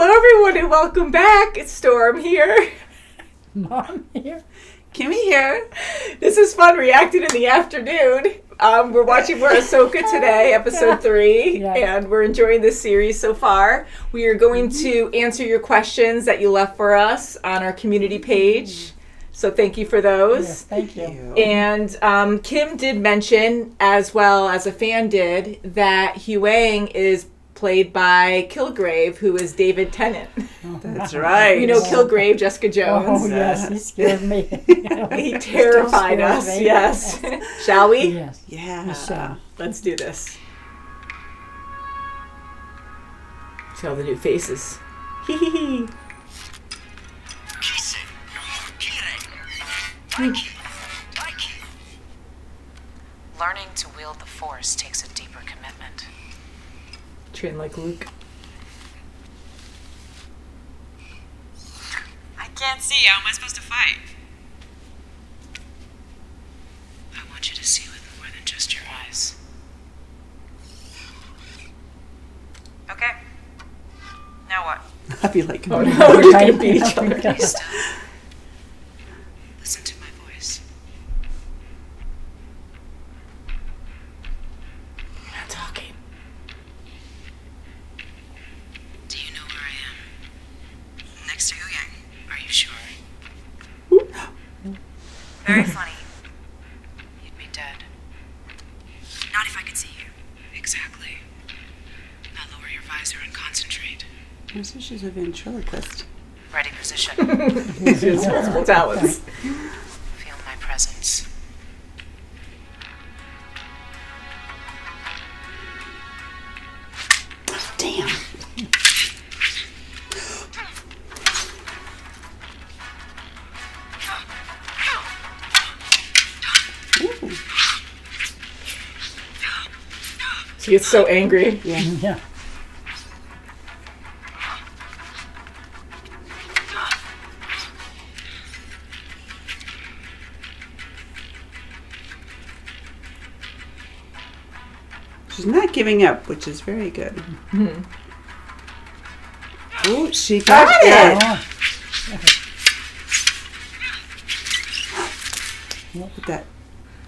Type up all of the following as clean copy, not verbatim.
Hello, everyone, and welcome back. It's Storm here. Mom here. Kimmy here. This is fun reacting in the afternoon. We're watching more Ahsoka today, episode 3, Yeah. and we're enjoying this series so far. We are going to answer your questions that you left for us on our community page. So thank you for those. Yes, thank you. And Kim did mention, as well as a fan did, that Huang is played by Kilgrave, who is David Tennant. That's right. You know Kilgrave, Jessica Jones. Oh, yes, he scared me. He terrified us, me. yes. Shall we? Yes. Yeah. Michelle. Let's do this. See all the new faces. Hee hee hee. Learning to wield the Force takes a deeper commitment. Train like Luke. I can't see. How am I supposed to fight? I want you to see with more than just your eyes. Okay. Now what? I'd be like, Oh no, we're just gonna beat each other. Be still. Listen to my voice. We're not talking. Do you know where I am? Next to Yang. Are you sure? Very funny. You'd be dead. Not if I could see you. Exactly. Now lower your visor and concentrate. so she's a ventriloquist. Ready position. She has multiple talents. Feel my presence. Damn. Ooh. She gets so angry. Yeah. Yeah. She's not giving up, which is very good. Mm-hmm. Oh, she got it. Oh. But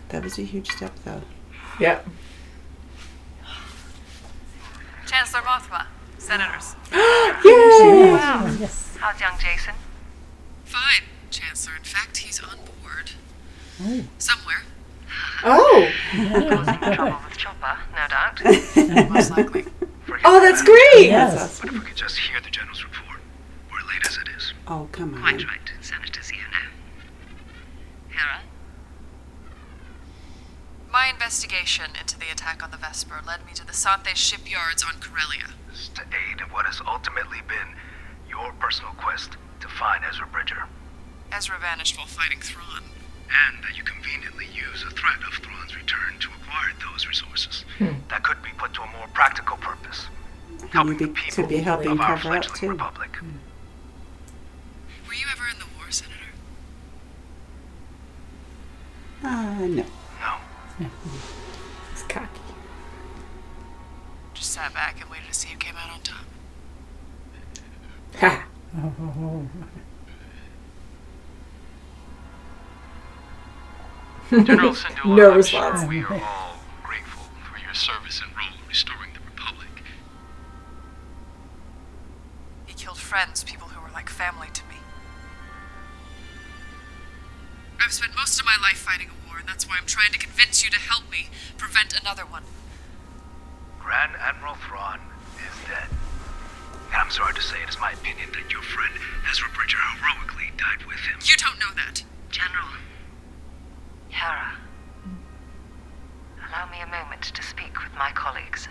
that was a huge step, though. Yep. Chancellor Mothma, senators. Yay! Wow. Yes. How's young Jacen? Fine, Chancellor. In fact, he's on board. Oh. Somewhere. Oh! Causing trouble with Chopper, no doubt. Most likely. Oh, that's great! Yes. That's But if awesome. we could just hear the general's report, we're late as it is. Oh, come on. Quite right, Senator Ziona. Hera? My investigation into the attack on the Vesper led me to the Santhe shipyards on Corellia. To aid in what has ultimately been your personal quest to find Ezra Bridger. Ezra vanished while fighting Thrawn. And that you conveniently use a threat of Thrawn's return to acquire those resources. That could be put to a more practical purpose. Helping the people could be helping of our cover up, fledgling too. republic. Were you ever in the war, Senator? No. No. It's cocky. Just sat back and waited to see who came out on top. Ha! Oh. General Syndulla, No I'm response. sure we are all grateful for your service and role in restoring the Republic. He killed friends, people who were like family to me. I've spent most of my life fighting a war, and that's why I'm trying to convince you to help me prevent another one. Grand Admiral Thrawn is dead. And I'm sorry to say it is my opinion that your friend Ezra Bridger heroically died with him. You don't know that. General. Hera. Allow me a moment to speak with my colleagues.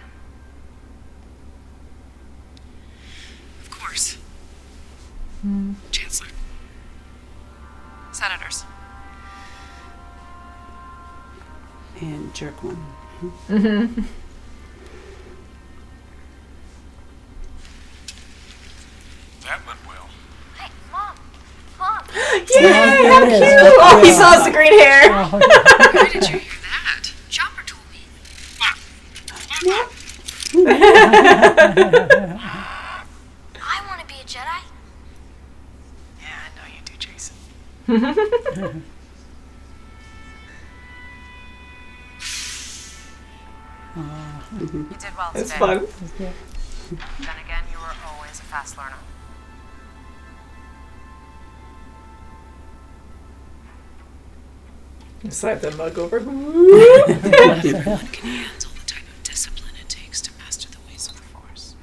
Of course. Chancellor. Senators. And jerk one. That went well. Hey, Mom! Mom! Yay! How there it cute! is. Oh, he saw us the green hair. Where did you hear that? Chopper told me. I want to be You did well It's today. fun. Then again, you were always a fast learner. Slide the mug over. Can handle the type of discipline it takes to master the ways of the Force.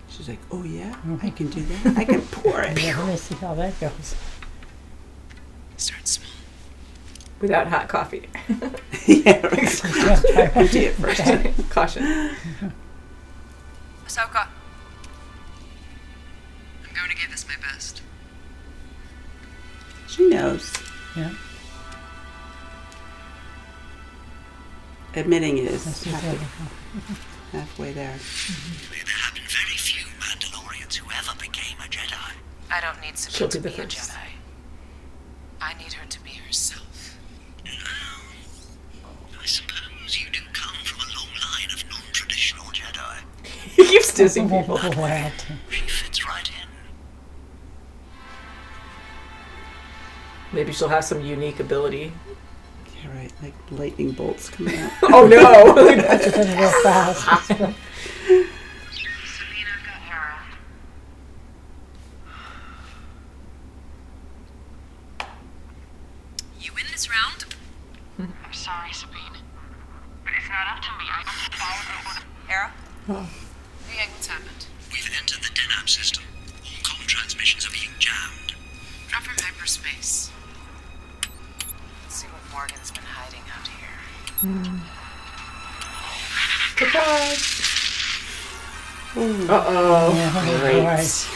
She's like, oh yeah, I can do that. I can pour it. Yeah, let me see how that goes. Start small. Without hot coffee. Yeah, right. Empty it first. Caution. Ahsoka. I'm going to give this my best. She knows. Yeah. Admitting it is That's just it. halfway there. There have been very few Mandalorians who ever became a Jedi. I don't need She'll Sabine be to the be a first. Jedi. I need her to be herself. I suppose you do come from a long line of non-traditional Jedi. He keeps dissing people. What? She fits right in. Maybe she'll have some unique ability. Yeah, right. Like lightning bolts coming out. Oh no! It's gonna go fast. Sabine, I've got Hera. You win this round? I'm sorry, Sabine. But it's not up to me. I don't follow the order. Hera? Oh. Yang, what's happened? We've entered the Denab system. All comm transmissions are being jammed. Drop from hyperspace. Let's see what Morgan's been hiding out here. Surprise! Uh-oh. Yeah, Great. right.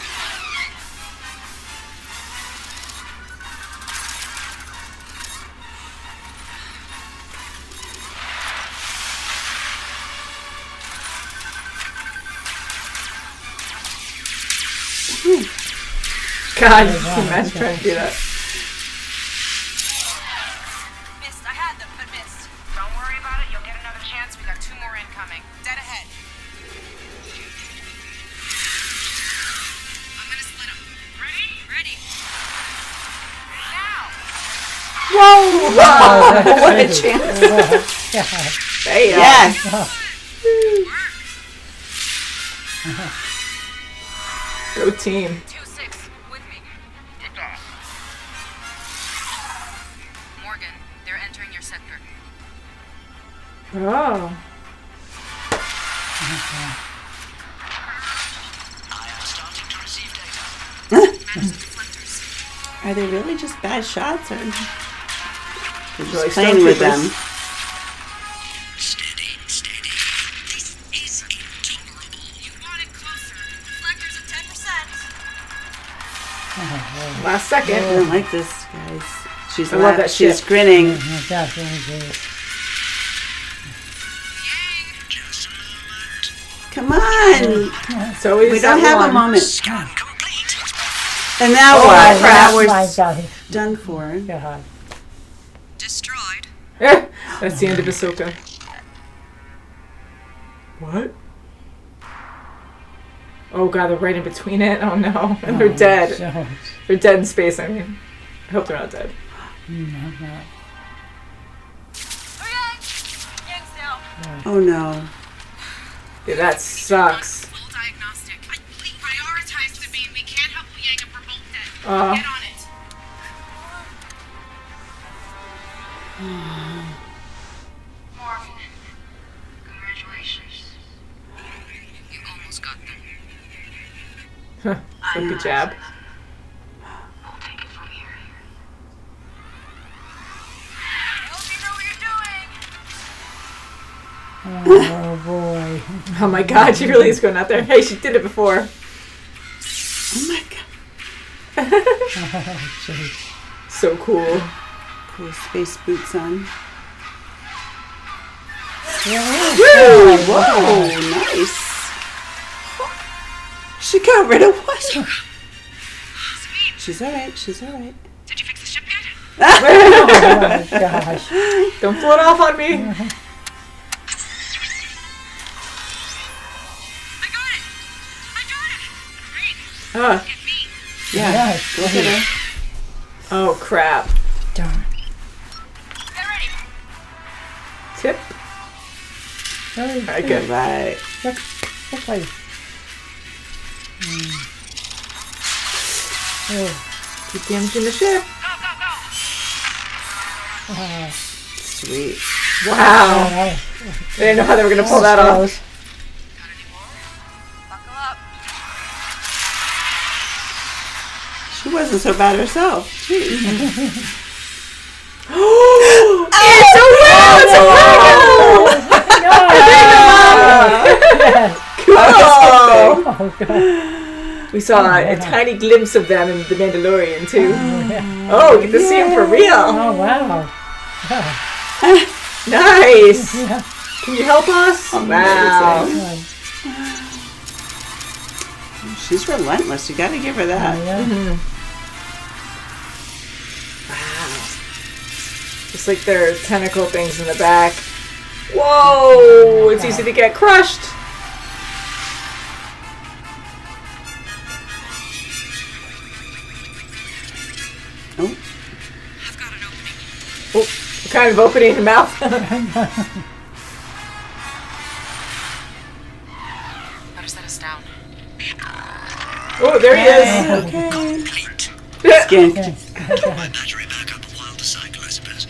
God, you can imagine trying to do that. Missed. I had them, but missed. Don't worry about it. You'll get another chance. We got 2 more incoming. Dead ahead. I'm gonna split them. Ready? Ready. Now! Whoa! Wow! What a pretty. chance! God. Hey, Yes. Go team. 2-6. With me. Get that. Morgan, they're entering your sector. Oh. I am starting to receive data. Manage the deflectors. Are they really just bad shots, or they're just Like playing with them? stormtroopers. Steady, steady. This is intolerable. You want it closer. Deflectors at 10%. Last I second. don't like this, guys. She's I love that She's ship. grinning. Yeah, definitely do. Just a moment. Come on. It's always We don't that have a one. moment. Scan complete. And now Oh, what? my Now crap. we're My God. done for. God. Destroyed. That's the end of Ahsoka. What? Oh god, they're right in between it. Oh no. And they're dead. So, They're dead in space, I mean. I hope they're not dead. no. Yang's down. Oh no. Yeah, that sucks. Full diagnostic. We prioritize Sabine. We can't help Yang if we're both dead. Uh. Get on it. Morgan. Congratulations. You almost got them. Like a jab. We'll take it from here. Hope you know what you're doing. Oh boy. Oh my god, she really is going out there. Hey, she did it before. Oh my god. Oh, jeez. So cool. Cool space boots on. Yeah, Woo! Whoa, nice. She got rid of one. Sabine, She's alright, she's alright. did you fix the ship yet? oh my gosh. Don't float off on me. I got it. I got it. Great. Ah, Get me. Yeah, Yeah, go hit her. Oh, crap. Darn. Get ready. Tip. Very Alright, good. good. Right. Look like. Oh. Keep damaging the ship. Go, go, go. Sweet. Wow. I didn't know how they were going to pull that off. Got any more? Buckle up. She wasn't so bad herself. Jeez. It's a whale! It's a whale! Cool! Oh, God. We saw a tiny glimpse of them in The Mandalorian, too. Oh, we get to see him for real. Oh, wow. Nice. Yeah. Can you help us? Wow. She's relentless. You got to give her that. Yeah. Just like their tentacle things in the back. Whoa! It's easy to get crushed. Oh, I've got an opening. Oh, what kind of opening the mouth? Better set us down. Oh, there he is. okay. Complete. Skin. Battery backup a while to cycle, I suppose.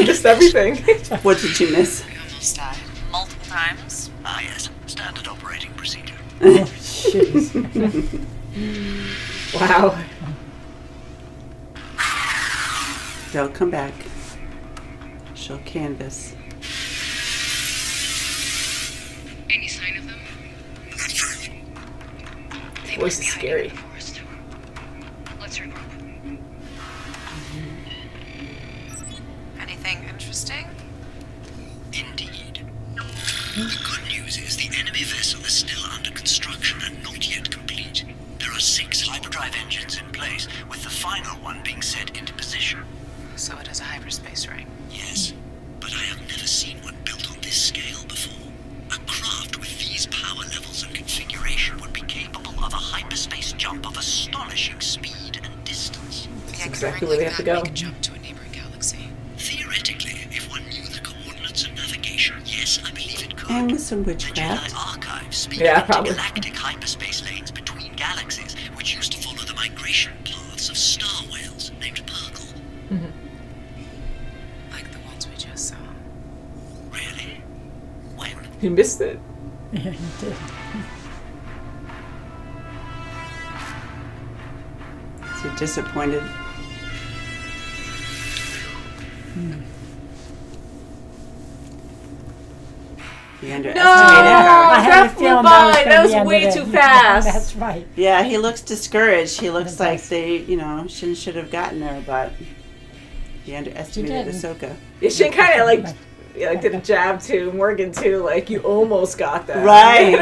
Just everything. What did you miss? We almost died. Multiple times. Ah, yes. Standard operating procedure. Jeez. Wow. They'll come back. She'll canvas. Any sign of them? Not true. They Voice might is be hiding scary. in the forest. Let's regroup. Anything interesting? Indeed. The good news is the enemy vessel is still under construction and not yet complete. There are 6 hyperdrive engines in place, with the final one being set into position. So it is a hyperspace ring. Yes, but I have never seen one built on this scale before. A craft with these power levels and configuration would be capable of a hyperspace jump of astonishing speed and distance. That's exactly where they have to go. We could jump to a neighboring galaxy. Theoretically, if one knew the coordinates and navigation, yes, I believe it could. And with some The witchcraft. Jedi archives speak Yeah, of probably. intergalactic hyperspace lanes between galaxies, which used to follow the migration paths of star whales named Purgle. Like the ones we just saw. Really? When? You missed it. Yeah, you did. So disappointed. He underestimated No! her. I had that a flew feeling by. was That gonna was be way under too the- fast. That's right. Yeah, he looks discouraged. He looks It like does. they, Shin should have gotten her, but he underestimated didn't. Ahsoka. Yeah, she kind of like did a jab to Morgan too. Like you almost got that. Right.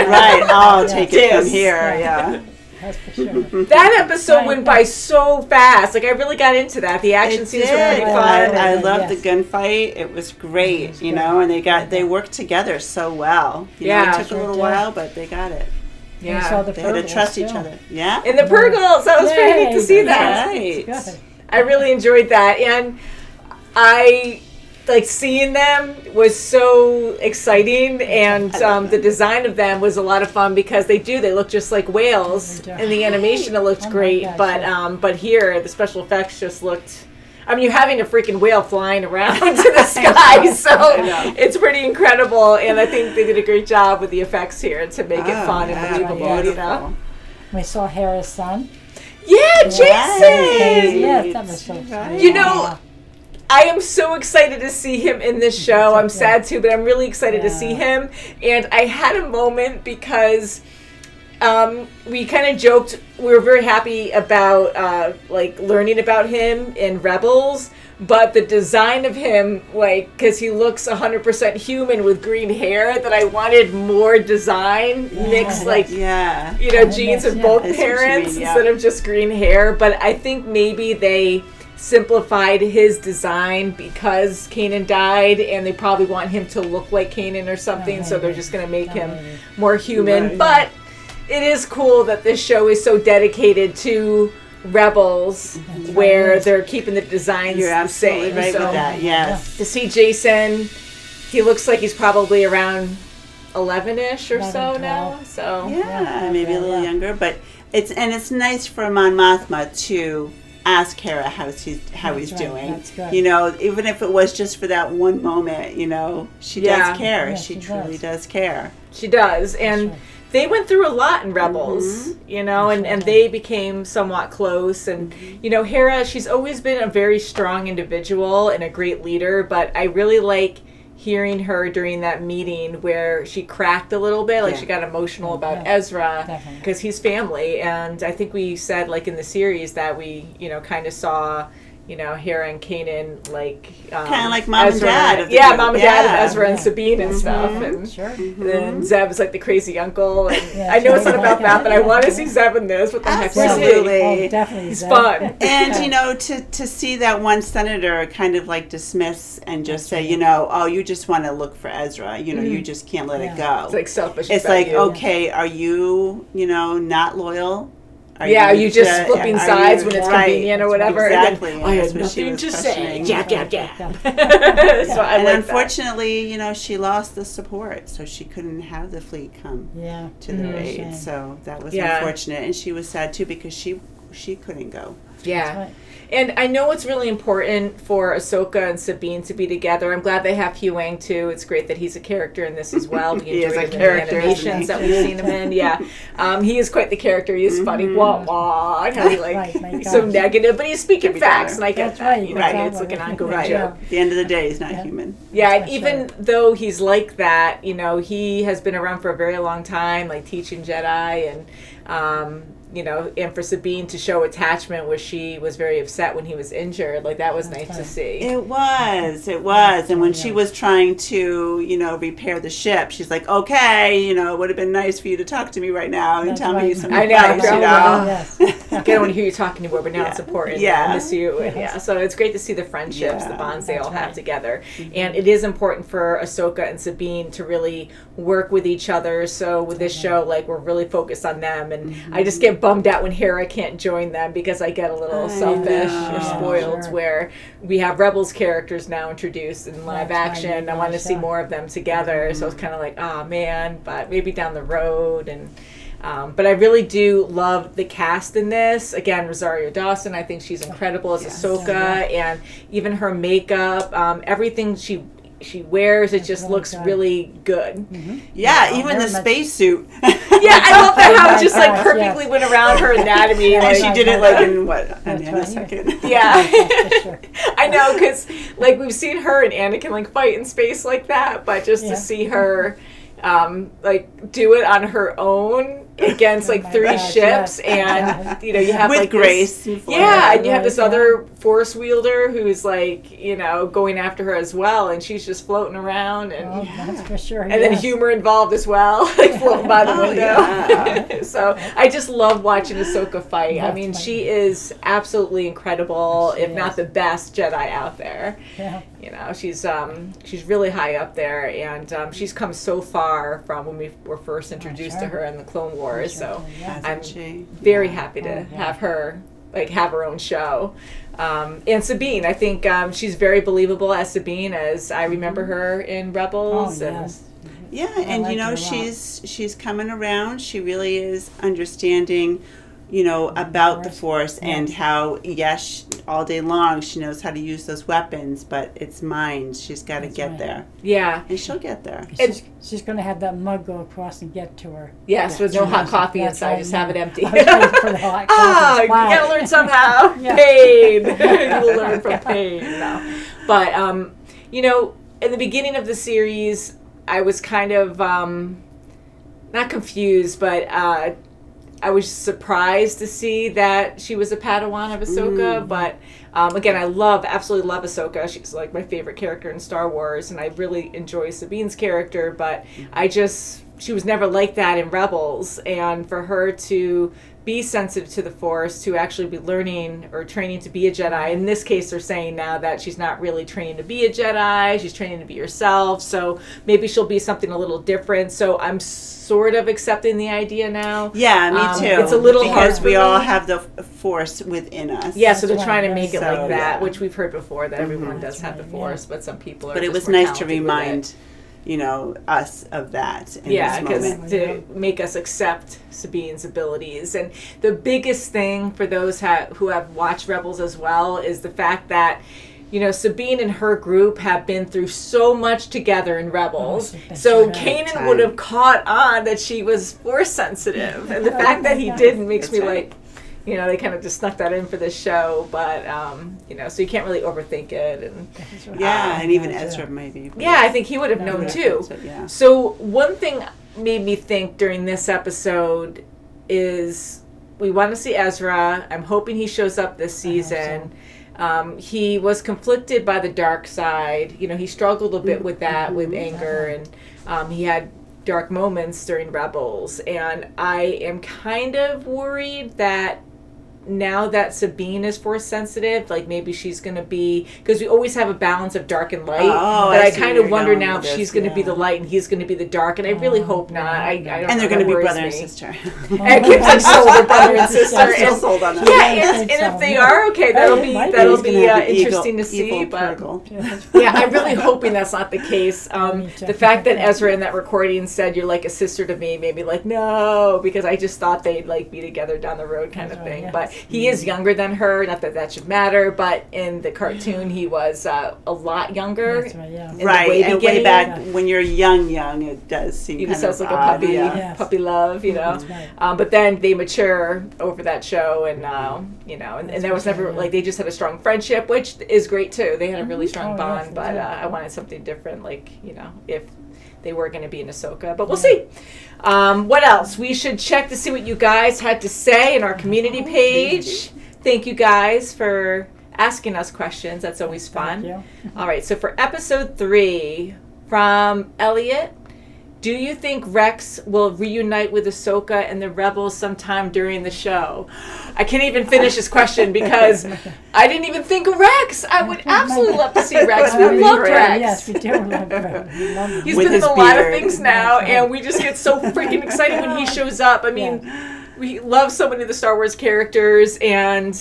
I'll Yeah. take it from Yes. here. Yeah. That's for sure. That episode went by so fast. Like I really got into that. The action It scenes did. were pretty Yeah. fun. I Yes. loved the gunfight. It was great, and they worked together so well. Yeah. It took a Sure little did. while, but they got it. We saw Yeah. the They had to Purgles, trust each too. other. Yeah. And the Purgles. That was pretty neat to see Yay. that. Right. Good. I really enjoyed that, and I like seeing them was so exciting, and the design of them was a lot of fun because they look just like whales. They do. In the animation, it looked Oh my great, gosh, but here the special effects just looked. I mean, you're having a freaking whale flying around to the sky, so know. it's pretty incredible. And I think they did a great job with the effects here to make it fun and believable. You know? We saw Hera's son. Yeah, Jacen. Yes, that was so fun. You know, I am so excited to see him in this show. I'm sad too, but I'm really excited to see him. And I had a moment because we kind of joked. We were very happy about like learning about him in Rebels, but the design of him, like, because he looks 100% human with green hair, that I wanted more design mixed, like, Yeah. genes of Yeah. both I see what you parents mean, yeah. instead of just green hair. But I think maybe they simplified his design because Kanan died, and they probably want him to look like Kanan or something, so they're just going to make him more human. Right. But it is cool that this show is so dedicated to Rebels, where they're keeping the designs You're the absolutely same. right So with that. Yes. to see Jacen, he looks like he's probably around 11-ish or 11, so 12. now. So Yeah, maybe a little yeah. younger, but it's nice for Mon Mothma to ask Hera how he's That's right, doing. that's good. You know, even if it was just for that one moment, you know, she Yeah. does care. Yeah, she she truly does does. care. she does, and right. they went through a lot in Rebels, you know, and they became somewhat close. And you know, Hera, she's always been a very strong individual and a great leader, but I really like hearing her during that meeting where she cracked a little bit, like Yeah. she got emotional about Yeah. Ezra Definitely. because he's family. And I think we said, like, in the series that we, you know, kind of saw, you know, Hera and Kanan, like Kinda like mom and Ezra, dad of the yeah, group. mom and dad of Yeah. Ezra and Sabine and stuff. And Sure. then Zeb is like the crazy uncle, and Yeah, I know it's not sure. about that, but I want to see Zeb in this. What the heck was he? Absolutely. Oh, definitely. He's Zeb. fun. And you know, to see that one senator kind of like dismiss and just say, you know, oh, you just want to look for Ezra. You know, you just can't let it go. It's like selfish. It's about like, you. okay, are you, you know, not loyal? Are you just flipping are sides you- when it's right, convenient or whatever. Exactly. And then, I That's had what she nothing was to say. questioning. Jab, jab, jab. Yeah. So I And like unfortunately, you know, she lost the support, so she couldn't have the fleet come Yeah. to the raid. Shame. So that was Yeah. unfortunate, and she was sad too because she couldn't go. that. Yeah. That's right. And I know it's really important for Ahsoka and Sabine to be together. I'm glad they have Hugh Wang too. It's great that he's a character in this as well. We He is enjoyed a him in character, the isn't animations he? that we've seen him in. Yeah, he is quite the character. He is funny, wah wah, and how he Right, my he's so gosh. negative, but he's speaking Could be facts, better. and I get That's that. right, You know, right. it's like an ongoing Right. joke. At the end of the day, he's not Yeah. human. Yeah, and That's even right. though he's like that, you know, he has been around for a very long time, like teaching Jedi, and you know, and for Sabine to show attachment where she was very upset when he was injured, like that was nice to right. see. It was. And when she was trying to, you know, repair the ship, she's like, okay, you know, it would have been nice for you to talk to me right now and That's tell me right. some I know, advice, girl. you know. Yes. I don't want to hear you talk anymore, but now it's important. Yeah. I miss you. And yeah, so it's great to see the friendships, Yeah. the bonds they That's all have right. together. And it is important for Ahsoka and Sabine to really work with each other. So with this show, like, we're really focused on them. And I just get bummed out when Hera can't join them because I get a little I selfish know. or spoiled Sure. where we have Rebels characters now introduced in live That's right, action. you I want to guys, see yeah. more of them together. So it's kind of like, oh man, but maybe down the road. And but I really do love the cast in this. Again, Rosario Dawson, I think she's incredible as Ahsoka, and even her makeup, everything she wears, it just really looks good. really good. Yeah, even the very much- spacesuit. Yeah, I love that how it just like Yes. perfectly went around her anatomy. And Like, she did it like in what, a That's nanosecond. yeah. For sure. I know, because like we've seen her and Anakin like fight in space like that, but just Yeah. to see her like do it on her own against like Oh my 3 gosh, ships, yes. and you know you have With like grace. this, and flair. yeah, and you have this Right, other force wielder who's like, you know, going after her as well, and she's just floating around, and Oh, that's for sure. and then yes. humor involved as well, like floating by the Oh, window. yeah. So I just love watching Ahsoka fight. I Love mean, fighting. she is absolutely incredible, She if not is. the best Jedi out there. Yeah. You know, she's really high up there, and she's come so far from when we were first introduced to sure. her in the Clone Wars. So Yeah. I'm Hasn't she? very happy to yeah. have her have her own show. And Sabine, I think she's very believable as Sabine, as I remember her in Oh, Rebels. and yes. Yeah, I and like you her know, a lot. she's coming around. She really is understanding, you know, about the Force and Yes. how, yes, all day long she knows how to use those weapons, but it's mind. She's got to That's get right. there, yeah, and she'll get there. She's going to have that mug go across and get to her. yes, with no hot coffee That's inside, right, just no. have it empty. I was waiting for the hot Ah, coffee. you Wow. gotta learn somehow. Yeah. Pain. You will learn from pain. No. But, you know, in the beginning of the series, I was kind of, not confused, but I was surprised to see that she was a Padawan of Ahsoka. But, again, I absolutely love Ahsoka. She's like my favorite character in Star Wars, and I really enjoy Sabine's character, but she was never like that in Rebels, and for her to be sensitive to the Force, to actually be learning or training to be a Jedi. In this case, they're saying now that she's not really training to be a Jedi, she's training to be herself, so maybe she'll be something a little different. So I'm sort of accepting the idea now. Yeah, me too. It's a little because hard we for all me. have the Force within us. Yeah, so they're That's trying to right. make it So, like that, yeah. which we've heard before, that everyone does That's have the right, Force, but some people are But it just was more nice to talented with remind, it. us of that in Yeah, this because moment. to make us accept Sabine's abilities. And the biggest thing for those who have watched Rebels as well is the fact that, Sabine and her group have been through so much together in Rebels. So Kanan would have caught on that she was Force sensitive. And the fact that he didn't makes That's me right. like, they kind of just snuck that in for this show. But, so you can't really overthink it. And Yeah, and even Yeah. Ezra maybe. yeah, I think he would have known would've too. thought so, yeah. So one thing made me think during this episode is we want to see Ezra. I'm hoping he shows up this season. He was conflicted by the dark side. He struggled a bit with that, with anger, and he had dark moments during Rebels. And I am kind of worried that now that Sabine is Force sensitive, like maybe she's going to be, because we always have a balance of dark and light, Oh, but I I see kind where of you're wonder going now with if this, she's going to be yeah. the light and he's going to be the dark, and I really hope not. I don't And they're going to be worries brother me. and sister. And Kim's like, so they're brother and sister. I'm still And, sold on that. yeah, and if they are, okay, that'll be might be. that'll He's gonna be have the interesting to evil- see. evil But Purgle. yeah, I'm really hoping that's not the case. Me too. The fact that Ezra in that recording said you're like a sister to me made me like, no, because I just thought they'd like be together down the road kind of That's right, thing. yes. But he is younger than her, not that that should matter, but in the cartoon he was a lot younger. That's right, yeah. In the Right, way and way beginning, back when you're young, it does seem He kind just sounds of like a odd, puppy, yeah. Yes. puppy love, That's right. But then they mature over that show, and and that was never right, yeah. like they just had a strong friendship, which is great too. They had a really strong Oh, bond, yes, but they did. I wanted something different, like if they were going to be in Ahsoka, but we'll see. What else? We should check to see what you guys had to say in our community page. Thank you guys for asking us questions. That's always fun. Thank you. All right, so for episode 3 from Elliot, do you think Rex will reunite with Ahsoka and the Rebels sometime during the show? I can't even finish this question because I didn't even think of Rex. I would absolutely love to see Rex. We Me love too. Rex. Yes, we do love Rex. We love him. He's With been in his a lot of beard. things now, That's right. and we just get so freaking excited when he shows up. I mean, we love so many of the Star Wars characters, and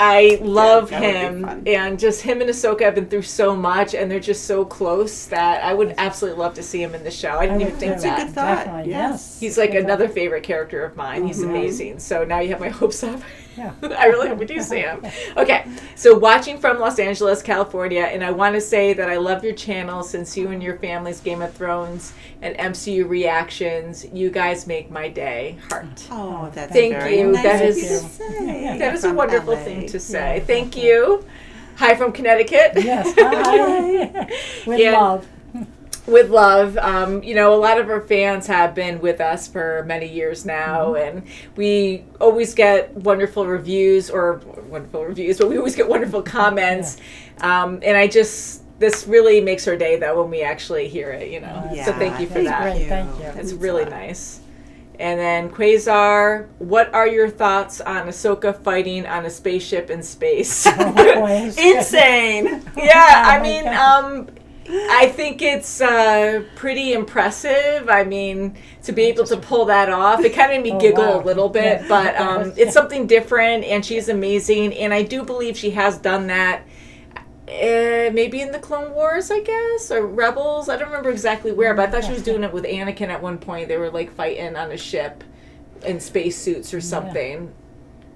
I love that would be him. fun. And just him and Ahsoka have been through so much, and they're just so close that I would absolutely love to see him in the show. I didn't even think That's a that. good thought. Definitely, Yes. He's like another favorite character of mine. He's amazing. So now you have my hopes up. Yeah. I really hope we do see him. Okay, so watching from Los Angeles, California, and I want to say that I love your channel since you and your family's Game of Thrones and MCU reactions. You guys make my day. Heart. Oh, that's Thank very you. nice That of is- you to say. That is a From wonderful LA. thing to say. Yeah, Thank you. Hi from Connecticut. Yes, hi. With And- love. With love. A lot of our fans have been with us for many years now, and we always get wonderful reviews, but we always get wonderful comments. And this really makes our day, though, when we actually hear it, Yeah, So thank you for thank that. Great, thank you. It's really nice. And then Quasar, what are your thoughts on Ahsoka fighting on a spaceship in space? Oh, boy. Insane. Yeah, I Oh, my mean, God. I think it's pretty impressive. I mean, to be able to pull that off, it kind of made me Oh, giggle wow. a little bit, Yeah. but it's something different, and she's amazing, and I do believe she has done that. Maybe in the Clone Wars, I guess, or Rebels. I don't remember exactly where, but I thought she was doing it with Anakin at one point. They were like fighting on a ship in spacesuits or something.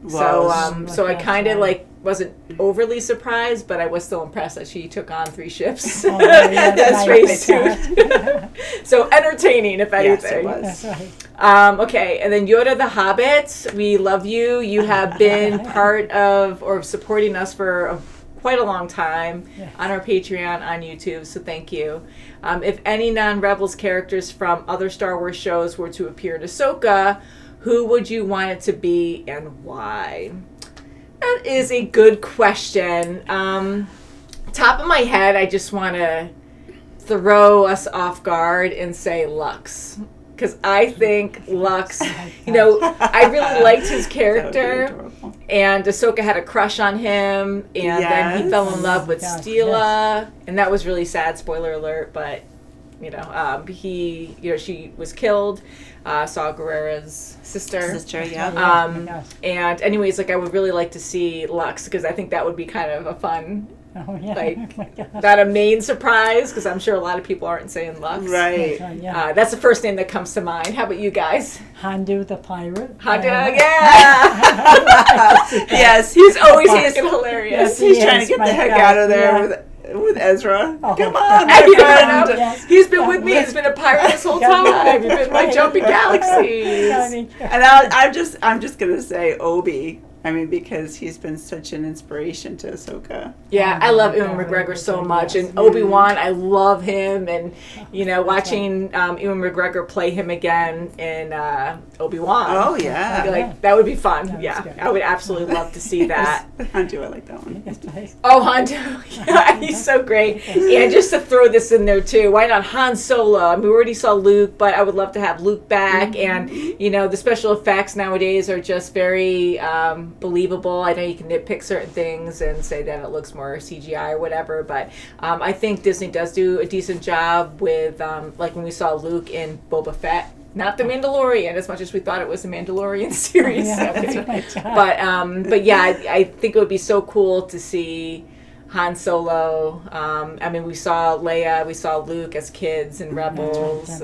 So, Was. so I kind of like wasn't overly surprised, but I was still impressed that she took on 3 ships. Oh, yeah, That right. spacesuit. So entertaining, if Yes, anything. it was. That's right. Okay, and then Yoda the Hobbit, we love you. You have been part of or supporting us for quite a long time Yes. on our Patreon, on YouTube, so thank you. If any non-Rebels characters from other Star Wars shows were to appear in Ahsoka, who would you want it to be and why? That is a good question. Top of my head, I just want to throw us off guard and say Lux. because I think Lux, I really liked his character, and Ahsoka had a crush on him, and then he fell in love with Steela, and that was really sad. Spoiler alert, but she was killed. Saw Gerrera's sister. And anyways, I would really like to see Lux, because I think that would be kind of a fun. Oh, yeah. Not a main surprise, because I'm sure a lot of people aren't saying Lux. Right. That's the first name that comes to mind. How about you guys? Hondo the pirate. Hondo, yeah. Yes, he's always hilarious. Yes, he's trying to get the heck out of there with Ezra. Oh, Come on, my friend. Yes. He's been with me. He's been a pirate this whole time. He's been my jumping galaxies. And I'm just gonna say Obi. I mean, because he's been such an inspiration to Ahsoka. Yeah, I love Ewan McGregor so much. And Obi-Wan, I love him. And, watching Ewan McGregor play him again in Obi-Wan. Oh, yeah. That would be fun. Yeah, I would absolutely love to see that. Hondo, I like that one. Oh, Hondo. Yeah, he's so great. And just to throw this in there, too, why not Han Solo? I mean, we already saw Luke, but I would love to have Luke back. And, the special effects nowadays are just very... believable. I know you can nitpick certain things and say that it looks more CGI or whatever, but I think Disney does do a decent job with like when we saw Luke in Boba Fett. Not The Mandalorian, as much as we thought it was a Mandalorian series. But yeah, I think it would be so cool to see Han Solo. I mean, we saw Leia, we saw Luke as kids in Rebels.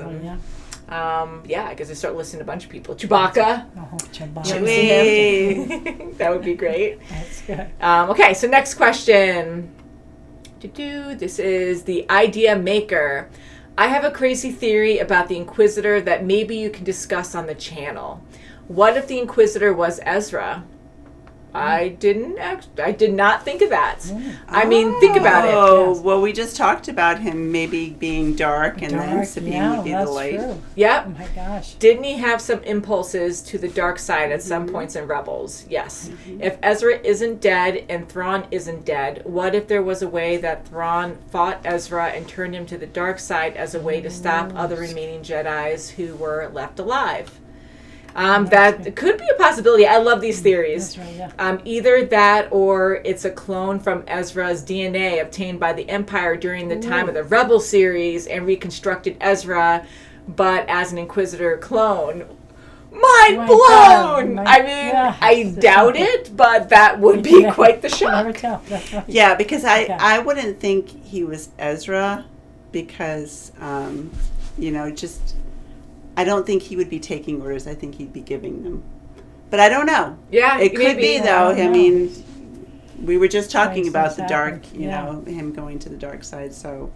I guess I start listening to a bunch of people. Chewbacca. Oh, Chewbacca. Chewie. That would be great. That's good. Okay, so next question. This is the Idea Maker. I have a crazy theory about the Inquisitor that maybe you can discuss on the channel. What if the Inquisitor was Ezra? I did not think of that. I mean, think about it. Oh, well, we just talked about him maybe being dark and then Sabine would be the light. True. Yep. Oh my gosh. Didn't he have some impulses to the dark side at some points in Rebels? Yes. If Ezra isn't dead and Thrawn isn't dead, what if there was a way that Thrawn fought Ezra and turned him to the dark side as a way to stop other remaining Jedis who were left alive? That could be a possibility. I love these theories. That's right, yeah. Either that or it's a clone from Ezra's DNA obtained by the Empire during the time of the Rebel series and reconstructed Ezra, but as an Inquisitor clone. Mind blown! I mean, I doubt it, but that would be quite the shock. Never tell. That's right. Yeah, because I wouldn't think he was Ezra because, just... I don't think he would be taking orders. I think he'd be giving them. But I don't know. Yeah, it could be, though. I mean, we were just talking Things about the happen. dark, him going to the dark side. So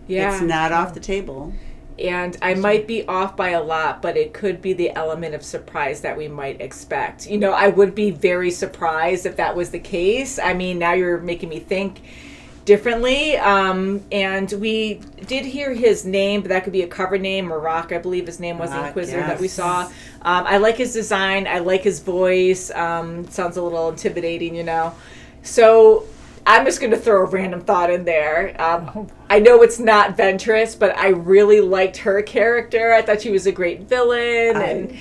it's not off the table. And I might be off by a lot, but it could be the element of surprise that we might expect. I would be very surprised if that was the case. I mean, now you're making me think differently, and we did hear his name, but that could be a cover name. Marok, I believe his name was, the Inquisitor that we saw. I like his design. I like his voice. Sounds a little intimidating, So I'm just going to throw a random thought in there. I know it's not Ventress, but I really liked her character. I thought she was a great villain,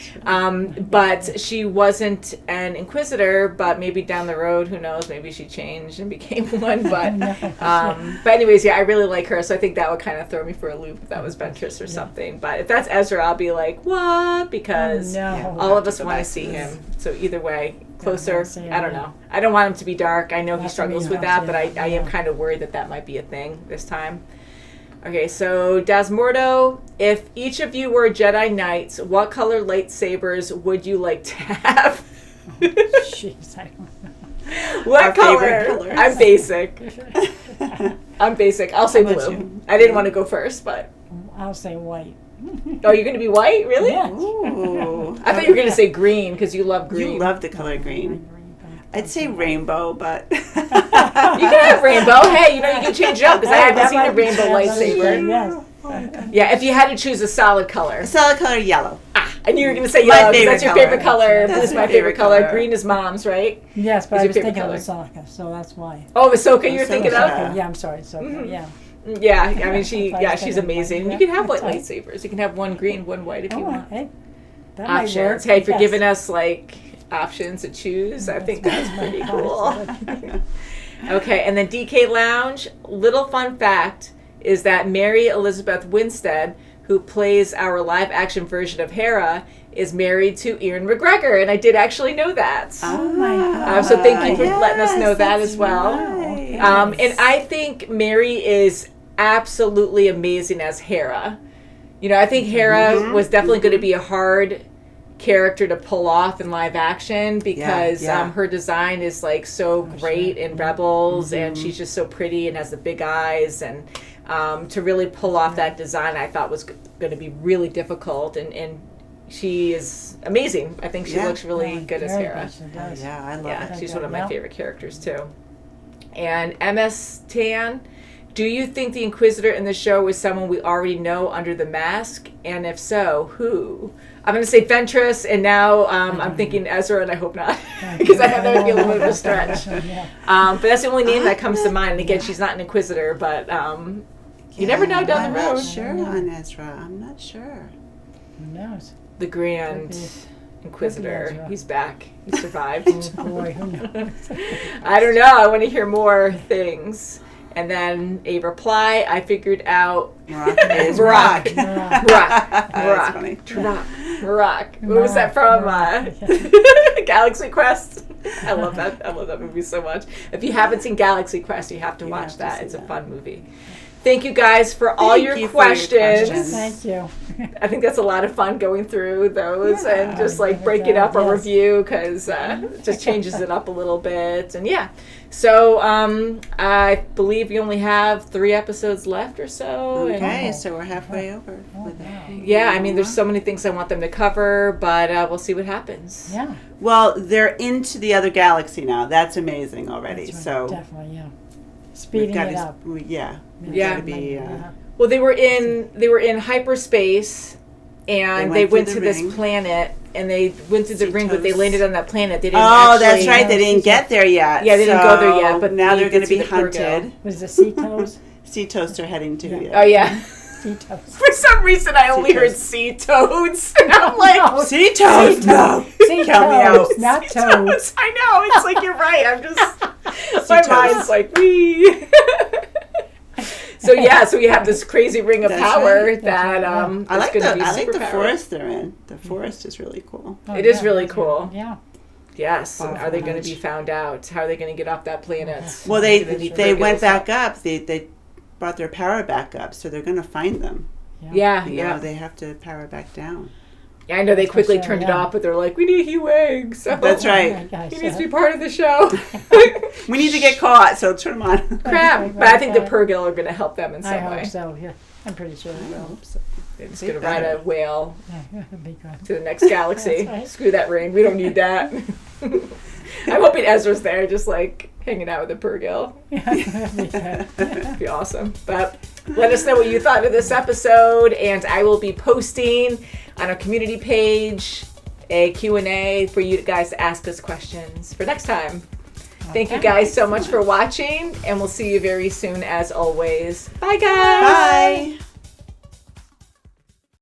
but she wasn't an Inquisitor. But maybe down the road, who knows? Maybe she changed and became one. But anyways, I really like her, so I think that would kind of throw me for a loop if that was Ventress or something. But if that's Ezra, I'll be like, what? Because all of us want to see him. So either way. Closer, I don't know. I don't want him to be dark. I know he struggles with that, but I am kind of worried that might be a thing this time. Okay, so Dasmordo, if each of you were Jedi Knights, what color lightsabers would you like to have? Jeez, I don't know. What Our color? favorite colors. I'm basic. I'm basic. I'll say How about blue. you? I didn't want to go first, but... I'll say white. Oh, you're going to be white? Really? Yeah. Ooh. I thought you were going to say green because you love green. You love the color green. I'd say rainbow, but... You can have rainbow. Hey, you can change it up because I haven't seen a rainbow lightsaber. Yes. Yeah, if you had to choose a solid color. A solid color, yellow. I knew you were going to say My yellow because that's favorite your favorite color. color. That's Blue's my my favorite favorite color. color. Green is mom's, right? Yes, but What's I your was favorite thinking color? of Ahsoka, so that's why. Oh, Ahsoka you were thinking of? Ahsoka. Yeah, I'm sorry, Ahsoka, yeah. Yeah, I mean, she's Lightsaber, amazing. yeah. You can have white That's lightsabers. You can have one green, one white if you want. Hey, that might Options. work. Hey, if you're Yes. giving us like options to choose, I think that's pretty cool. Okay, and then DK Lounge. Little fun fact is that Mary Elizabeth Winstead, who plays our live action version of Hera, is married to Ewan McGregor, and I did actually know that. Oh my God. So thank you for letting us know yes, that that's as well. right. And I think Mary is absolutely amazing as Hera. You know, I think Hera was definitely going to be a hard character to pull off in live action because her design is like so great in Rebels, and she's just so pretty and has the big eyes, and to really pull off that design I thought was going to be really difficult, and she is amazing. I think she looks really good as Hera. Yeah, I love Yeah, it. she's one of my favorite characters too. And MS Tan, do you think the Inquisitor in the show is someone we already know under the mask? And if so, who? I'm going to say Ventress, and now I'm thinking Ezra, and I hope not, because I have that would be a little bit of a stretch. But that's the only name that comes to mind. And again, she's not an Inquisitor, but you never know down the road. I'm not sure on Ezra. I'm not sure. Who knows? The Grand Inquisitor. Ezra. He's back. He survived. Oh boy, who knows? I don't know. I want to hear more things. And then a reply, I figured out Is Rock. Rock. Rock. funny. Rock. What was that from? Galaxy Quest. I love that. I love that movie so much. If you haven't seen Galaxy Quest, you have to watch that. It's a fun movie. Thank you guys for all your questions. Thank you. I think that's a lot of fun going through those and just like breaking up a review because it just changes it up a little bit. And so I believe you only have 3 episodes left or so. Okay, so we're halfway over with it. Yeah, I mean, there's so many things I want them to cover, but we'll see what happens. Yeah. Well, they're into the other galaxy now. That's amazing already. That's right. So Definitely, yeah. we've Speeding got it up. We've Yeah. got to be. Well, they were in hyperspace, and they went through to the this ring. planet, and they went through the ring, but they Cetos. landed on that planet. They didn't Oh, actually, that's right. They didn't get there yet. Yeah, they didn't go there yet, So but now they they're going to did be see the Purgo. hunted. Was the Cetos? Sea toads are heading to you. Oh yeah. Cetos. For some reason, I only heard sea toads, and I'm like, Sea toads? No. Sea Count me out. toads, not sea toads. toads. I know. It's like you're right. I'm just my toads. mind's like wee. So we have this crazy ring of That's power right. that I is like going to be I like the superpowered. forest they're in. The forest is really cool. Oh, It is yeah, really that's cool. right. Yeah. Yes. And are they going to Powerful be found out? How are they going to get off that planet? Well, They're gonna need they went Purgos. back up. They brought their power back up, so they're going to find them. Yeah, You yeah. know, they have to power back down. Yeah, I know they quickly sure, turned it yeah. off, but they're like, we need Hugh Egg. So That's right. Oh my gosh, He needs to yeah. be part of the show. We need to get caught, so turn them on. Crap. But I think the Purgil are going to help them in some I way. hope so, yeah. I'm pretty sure they I will. hope so. They're just They going to ride better. a whale Yeah, it'd be good. to the next galaxy. That's right. Screw that ring. We don't need that. I'm hoping Ezra's there, just like hanging out with the Purgil. Yeah, it'd be good. That'd be awesome. But let us know what you thought of this episode, and I will be posting on our community page a Q&A for you guys to ask us questions for next time. Thank you guys so much for watching, and we'll see you very soon as always. Bye, guys. Bye.